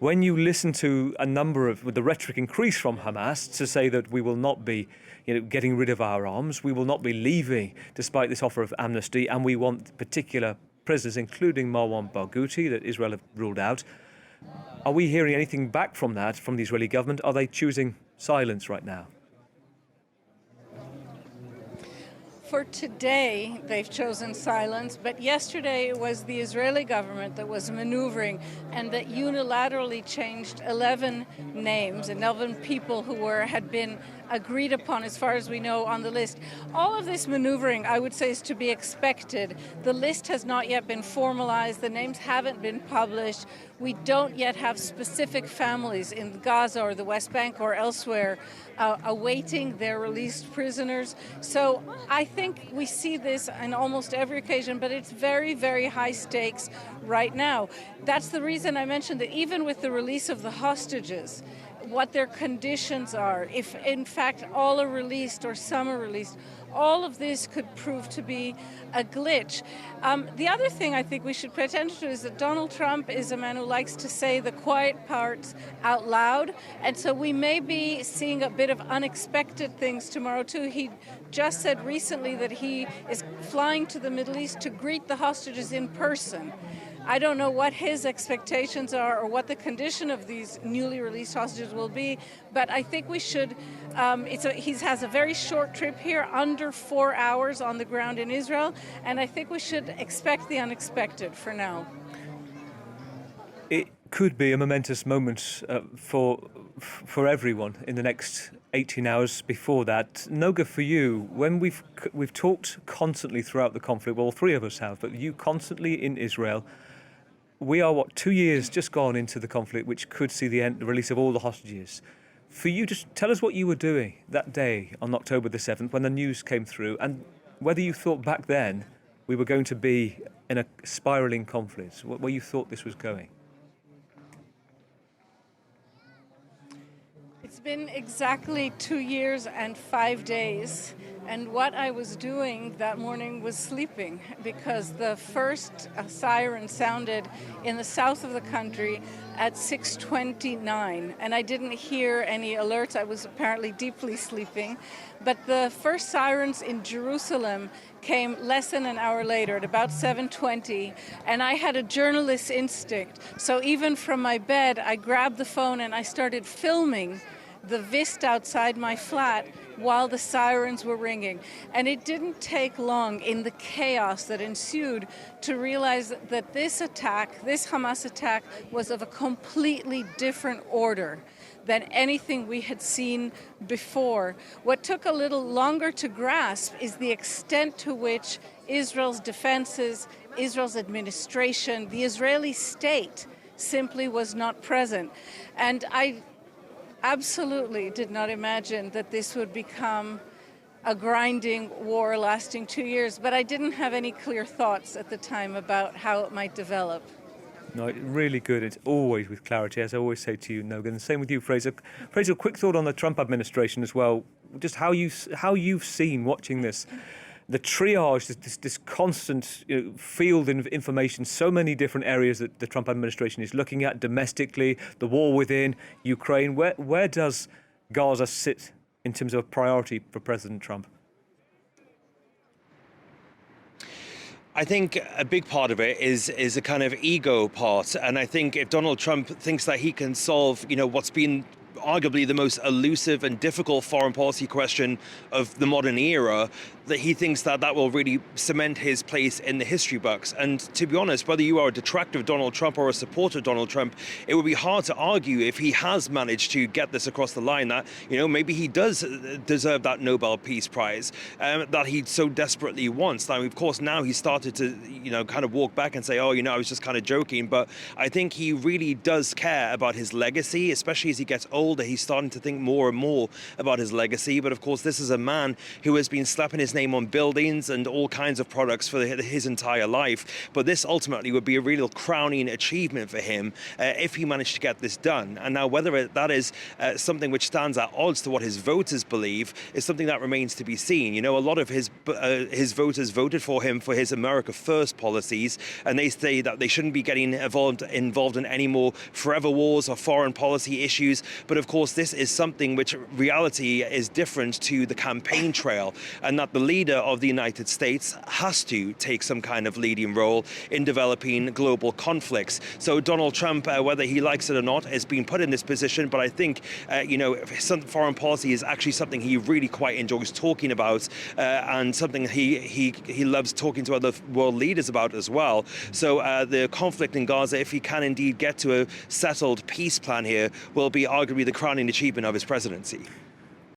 When you listen to a number of, with the rhetoric increase from Hamas to say that we will not be, getting rid of our arms, we will not be leaving despite this offer of amnesty, and we want particular prisoners, including Marwan Barghouti, that Israel have ruled out. Are we hearing anything back from that, from the Israeli government? Are they choosing silence right now? For today, they've chosen silence, but yesterday it was the Israeli government that was maneuvering and that unilaterally changed 11 names, 11 people who had been agreed upon, as far as we know, on the list. All of this maneuvering, I would say, is to be expected. The list has not yet been formalized. The names haven't been published. We don't yet have specific families in Gaza or the West Bank or elsewhere awaiting their released prisoners. So I think we see this on almost every occasion, but it's very, very high stakes right now. That's the reason I mentioned that even with the release of the hostages, what their conditions are, if in fact all are released or some are released, all of this could prove to be a glitch. The other thing I think we should pay attention to is that Donald Trump is a man who likes to say the quiet parts out loud, and so we may be seeing a bit of unexpected things tomorrow too. He just said recently that he is flying to the Middle East to greet the hostages in person. I don't know what his expectations are or what the condition of these newly released hostages will be, but I think we should, he has a very short trip here, under 4 hours on the ground in Israel, and I think we should expect the unexpected for now. It could be a momentous moment for everyone in the next 18 hours before that. Noga, for you, when we've talked constantly throughout the conflict, well, three of us have, but you constantly in Israel. We are, 2 years just gone into the conflict, which could see the release of all the hostages. For you, just tell us what you were doing that day on October the 7th when the news came through, and whether you thought back then we were going to be in a spiralling conflict, where you thought this was going. It's been exactly 2 years and 5 days, and what I was doing that morning was sleeping, because the first siren sounded in the south of the country at 6:29, and I didn't hear any alerts. I was apparently deeply sleeping, but the first sirens in Jerusalem came less than an hour later, at about 7:20, and I had a journalist's instinct. So even from my bed, I grabbed the phone and I started filming the vista outside my flat while the sirens were ringing. And it didn't take long in the chaos that ensued to realize that this attack, this Hamas attack, was of a completely different order than anything we had seen before. What took a little longer to grasp is the extent to which Israel's defenses, Israel's administration, the Israeli state simply was not present. And I absolutely did not imagine that this would become a grinding war lasting 2 years, but I didn't have any clear thoughts at the time about how it might develop. No, really good. It's always with clarity, as I always say to you, Noga. And the same with you, Fraser. Fraser, a quick thought on the Trump administration as well. Just how you've seen watching this, the triage, this constant field of information, so many different areas that the Trump administration is looking at domestically, the war within Ukraine. Where does Gaza sit in terms of priority for President Trump? I think a big part of it is a kind of ego part. And I think if Donald Trump thinks that he can solve, what's been arguably the most elusive and difficult foreign policy question of the modern era, that he thinks that will really cement his place in the history books. And to be honest, whether you are a detractor of Donald Trump or a supporter of Donald Trump, it would be hard to argue if he has managed to get this across the line that, maybe he does deserve that Nobel Peace Prize that he so desperately wants. Now, of course, now he's started to, kind of walk back and say, I was just kind of joking. But I think he really does care about his legacy, especially as he gets older. older, he's starting to think more and more about his legacy. But of course, this is a man who has been slapping his name on buildings and all kinds of products for his entire life. But this ultimately would be a real crowning achievement for him if he managed to get this done. And now whether that is something which stands at odds to what his voters believe is something that remains to be seen. You know, a lot of his voters voted for him for his America First policies, and they say that they shouldn't be getting involved in any more forever wars or foreign policy issues. But of course, this is something which reality is different to the campaign trail, and that the leader of the United States has to take some kind of leading role in developing global conflicts. So Donald Trump, whether he likes it or not, has been put in this position. But I think, some foreign policy is actually something he really quite enjoys talking about, and something he loves talking to other world leaders about as well. So the conflict in Gaza, if he can indeed get to a settled peace plan here, will be arguably the crowning achievement of his presidency.